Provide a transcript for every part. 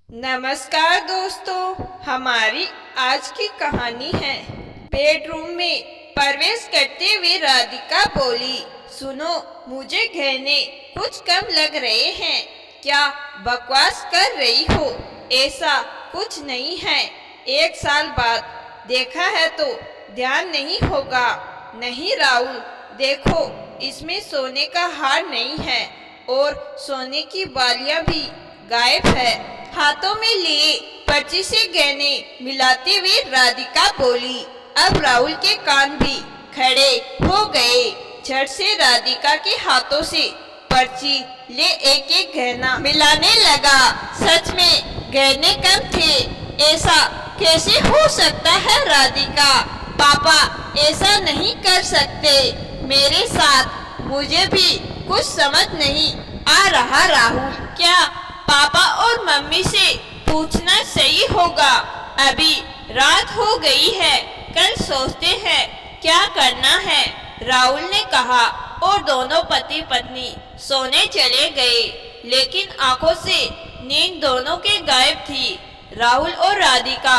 नमस्कार दोस्तों, हमारी आज की कहानी है। बेडरूम में प्रवेश करते हुए राधिका बोली, सुनो, मुझे गहने कुछ कम लग रहे हैं। क्या बकवास कर रही हो? ऐसा कुछ नहीं है। 1 साल बाद देखा है तो ध्यान नहीं होगा। नहीं राहुल, देखो, इसमें सोने का हार नहीं है और सोने की बालियां भी गायब है। हाथों में लिए पर्ची से गहने मिलाते हुए राधिका बोली। अब राहुल के कान भी खड़े हो गए। झट से राधिका के हाथों से पर्ची ले एक एक गहना मिलाने लगा। सच में गहने कम थे। ऐसा कैसे हो सकता है राधिका? पापा ऐसा नहीं कर सकते मेरे साथ। मुझे भी कुछ समझ नहीं आ रहा राहुल। क्या पापा और मम्मी से पूछना सही होगा? अभी रात हो गई है, कल सोचते हैं क्या करना है, राहुल ने कहा और दोनों पति पत्नी सोने चले गए। लेकिन आंखों से नींद दोनों के गायब थी। राहुल और राधिका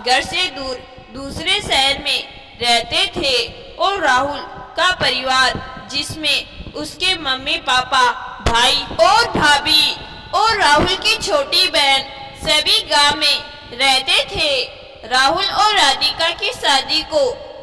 घर से दूर दूसरे शहर में रहते थे और राहुल का परिवार, जिसमें उसके मम्मी पापा, भाई और भाभी और राहुल की छोटी बहन, सभी गांव में रहते थे। राहुल और राधिका की शादी को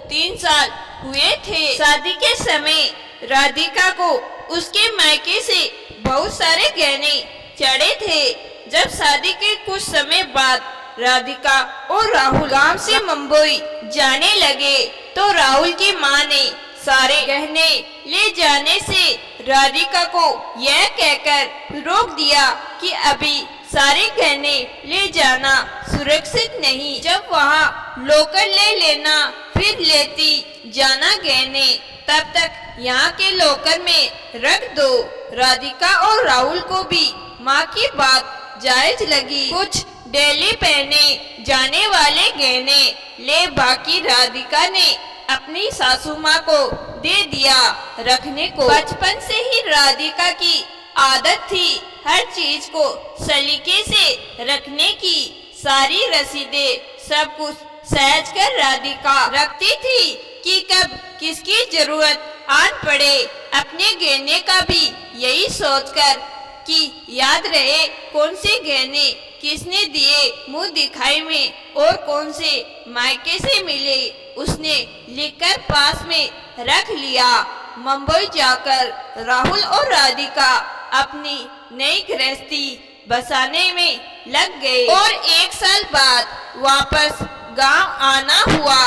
3 साल हुए थे। शादी के समय राधिका को उसके मायके से बहुत सारे गहने चढ़े थे। जब शादी के कुछ समय बाद राधिका और राहुल गांव से मुंबई जाने लगे तो राहुल की मां ने सारे गहने ले जाने से राधिका को यह कहकर रोक दिया कि अभी सारे गहने ले जाना सुरक्षित नहीं। जब वहाँ लोकर ले लेना, फिर लेती जाना गहने, तब तक यहाँ के लोकर में रख दो। राधिका और राहुल को भी माँ की बात जायज लगी। कुछ डेली पहने जाने वाले गहने ले बाकी राधिका ने अपनी सासू माँ को दे दिया रखने को। बचपन से ही राधिका की आदत थी हर चीज को सलीके से रखने की। सारी रसीदें सब कुछ सहज कर राधिका रखती थी कि कब किसकी जरूरत आन पड़े। अपने गहने का भी यही सोचकर कि याद रहे कौन से गहने किसने दिए मुंह दिखाई में और कौन से मायके से मिले, उसने लिखकर पास में रख लिया। मुंबई जाकर राहुल और राधिका अपनी नई गृहस्थी बसाने में लग गए और 1 साल बाद वापस गांव आना हुआ।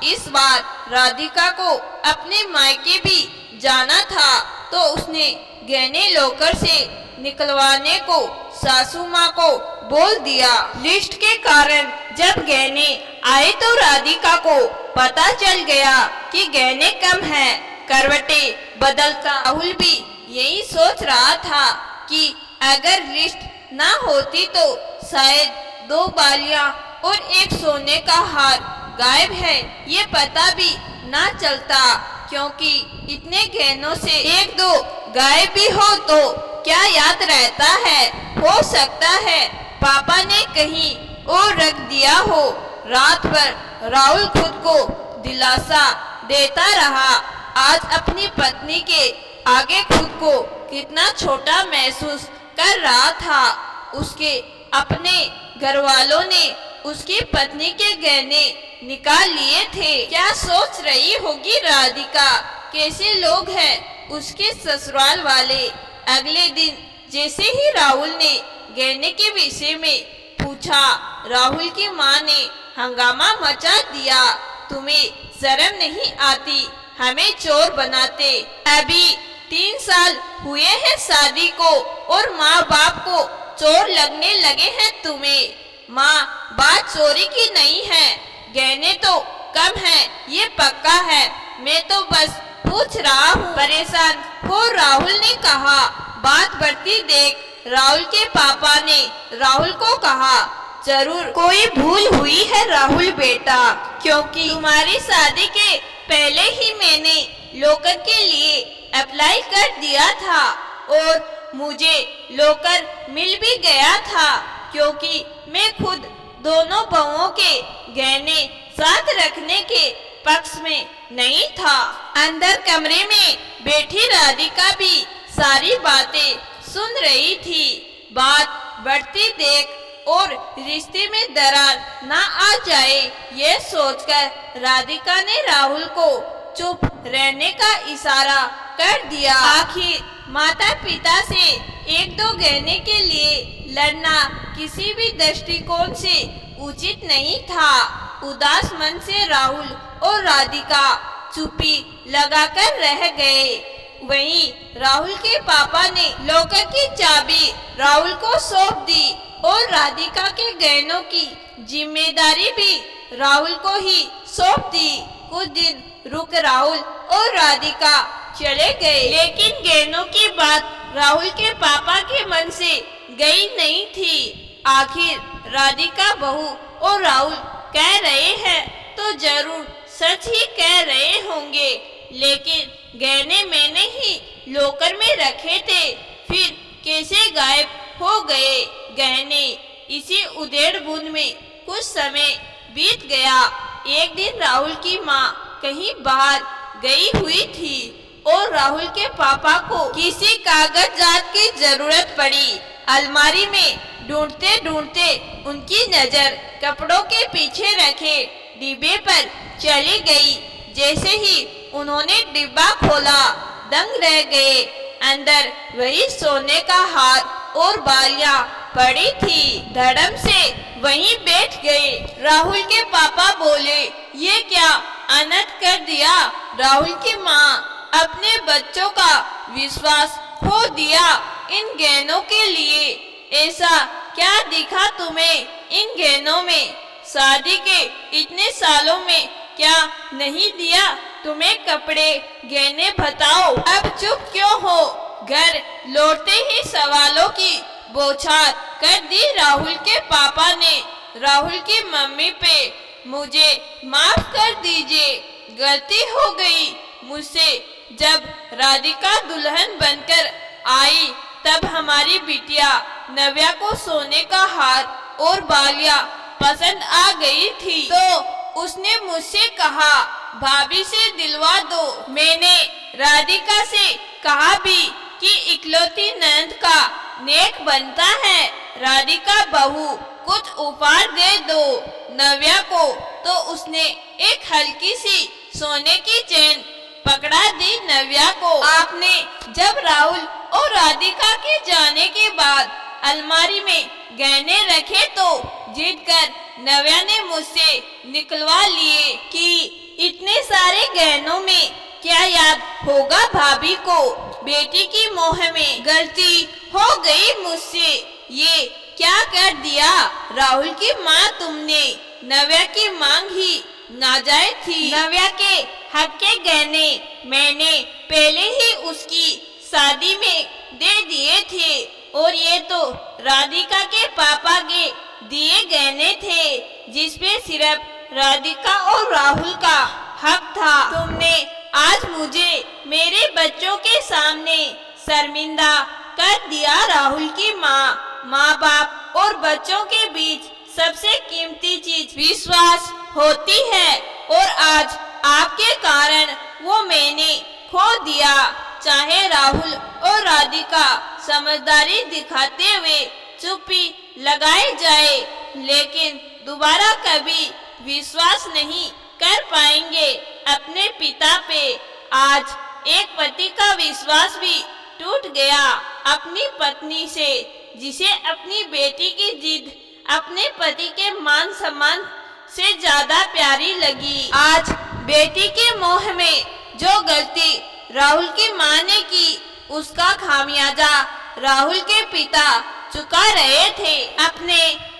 इस बार राधिका को अपने मायके भी जाना था तो उसने गहने लोकर से निकलवाने को सासू माँ को बोल दिया। लिस्ट के कारण जब गहने आए तो राधिका को पता चल गया कि गहने कम हैं। करवटे बदलता राहुल भी यही सोच रहा था कि अगर लिस्ट ना होती तो शायद 2 बालियां और एक सोने का हार गायब है ये पता भी ना चलता, क्योंकि इतने गहनों से 1-2 गायब भी हो तो क्या याद रहता है। हो सकता है पापा ने कहीं और रख दिया हो। रात भर राहुल खुद को दिलासा देता रहा। आज अपनी पत्नी के आगे खुद को कितना छोटा महसूस कर रहा था। उसके अपने घर वालों ने उसकी पत्नी के गहने निकाल लिए थे। क्या सोच रही होगी राधिका? कैसे लोग हैं उसके ससुराल वाले? अगले दिन जैसे ही राहुल ने गहने के विषय में पूछा, राहुल की माँ ने हंगामा मचा दिया। तुम्हें शर्म नहीं आती? हमें चोर बनाते। अभी 3 साल हुए हैं शादी को और माँ बाप को चोर लगने लगे हैं तुम्हें। माँ, बात चोरी की नहीं है, गहने तो कम है ये पक्का है। मैं तो बस पूछ रहा हूँ। परेशान हो राहुल ने कहा। बात बढ़ती देख राहुल के पापा ने राहुल को कहा, जरूर कोई भूल हुई है राहुल बेटा, क्योंकि तुम्हारी शादी के पहले ही मैंने लोकर के लिए अप्लाई कर दिया था और मुझे लोकर मिल भी गया था। क्योंकि मैं खुद दोनों बहुओं के गहने साथ रखने के पक्ष में नहीं था। अंदर कमरे में बैठी राधिका भी सारी बातें सुन रही थी। बात बढ़ती देख और रिश्ते में दरार ना आ जाए ये सोचकर राधिका ने राहुल को चुप रहने का इशारा कर दिया। आखिर माता पिता से एक दो गहने के लिए लड़ना किसी भी दृष्टिकोण से उचित नहीं था। उदास मन से राहुल और राधिका चुप्पी लगाकर रह गए। वहीं राहुल के पापा ने लॉकर की चाबी राहुल को सौंप दी और राधिका के गहनों की जिम्मेदारी भी राहुल को ही सौंप दी। कुछ दिन रुक राहुल और राधिका चले गए, लेकिन गहनों की बात राहुल के पापा के मन से गई नहीं थी। आखिर राधिका बहू और राहुल कह रहे हैं तो जरूर सच ही कह रहे होंगे, लेकिन गहने मैंने ही लॉकर में रखे थे, फिर कैसे गायब हो गए गहने। इसी उधेड़ बुन में कुछ समय बीत गया। एक दिन राहुल की माँ कहीं बाहर गई हुई थी और राहुल के पापा को किसी कागजात की जरूरत पड़ी। अलमारी में ढूंढते ढूंढते उनकी नजर कपड़ों के पीछे रखे डिब्बे पर चली गई। जैसे ही उन्होंने डिब्बा खोला दंग रह गए। अंदर वही सोने का हार और बालियां पड़ी थी। धड़म से वहीं बैठ गए। राहुल के पापा बोले, ये क्या अनर्थ कर दिया। राहुल की माँ अपने बच्चों का विश्वास खो दिया। इन गहनों के लिए ऐसा क्या दिखा तुम्हें इन गहनों में? शादी के इतने सालों में क्या नहीं दिया तुम्हें कपड़े गहने? बताओ अब चुप क्यों हो? घर लौटते ही सवालों की बौछार कर दी राहुल के पापा ने। राहुल की मम्मी पे मुझे माफ कर दीजिए, गलती हो गई मुझसे। जब राधिका दुल्हन बनकर आई तब हमारी बिटिया नव्या को सोने का हार और बालियां पसंद आ गई थी, तो उसने मुझसे कहा भाभी से दिलवा दो। मैंने राधिका से कहा भी कि इकलौती नंद का नेक बनता है, राधिका बहू कुछ उपहार दे दो नव्या को। तो उसने एक हल्की सी सोने की चेन पकड़ा दी नव्या को। आपने जब राहुल और राधिका के जाने के बाद अलमारी में गहने रखे तो जिद कर नव्या ने मुझसे निकलवा लिए कि इतने सारे गहनों में क्या याद होगा भाभी को। बेटी की मोह में गलती हो गई मुझसे, ये क्या कर दिया। राहुल की माँ तुमने नव्या की मांग ही नाजायज थी। नव्या के हक के गहने मैंने पहले ही उसकी शादी में दे दिए थे और ये तो राधिका के पापा के दिए गहने थे जिसपे सिर्फ राधिका और राहुल का हक था। तुमने आज मुझे मेरे बच्चों के सामने शर्मिंदा कर दिया। राहुल की माँ बाप और बच्चों के बीच सबसे कीमती चीज विश्वास होती है और आज आपके कारण वो मैंने खो दिया। चाहे राहुल और राधिका समझदारी दिखाते हुए चुप्पी लगाए जाए, लेकिन दोबारा कभी विश्वास नहीं कर पाएंगे अपने पिता पे। आज एक पति का विश्वास भी टूट गया अपनी पत्नी से, जिसे अपनी बेटी की जिद अपने पति के मान सम्मान से ज्यादा प्यारी लगी। आज बेटी के मोह में जो गलती राहुल की मां ने की उसका खामियाजा राहुल के पिता चुका रहे थे। अपने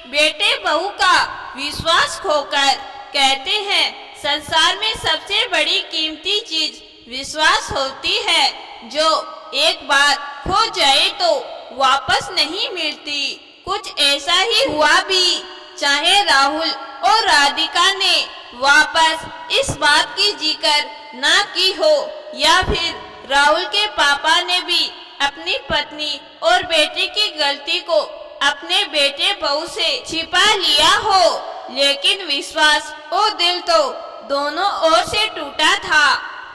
बेटे बहू का विश्वास खोकर कहते हैं संसार में सबसे बड़ी कीमती चीज विश्वास होती है, जो एक बार खो जाए तो वापस नहीं मिलती। कुछ ऐसा ही हुआ भी, चाहे राहुल और राधिका ने वापस इस बात की जिक्र ना की हो या फिर राहुल के पापा ने भी अपनी पत्नी और बेटी की गलती को अपने बेटे बहू से छिपा लिया हो, लेकिन विश्वास और दिल तो दोनों ओर से टूटा था,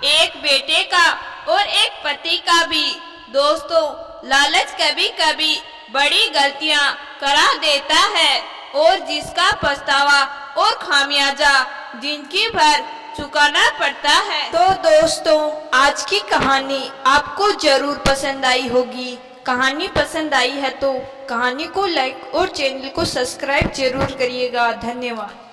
एक बेटे का और एक पति का भी। दोस्तों, लालच कभी कभी बड़ी गलतियां करा देता है और जिसका पछतावा और खामियाजा जिंदगी भर चुकाना पड़ता है। तो दोस्तों, आज की कहानी आपको जरूर पसंद आई होगी। कहानी पसंद आई है तो कहानी को लाइक और चैनल को सब्सक्राइब जरूर करिएगा। धन्यवाद।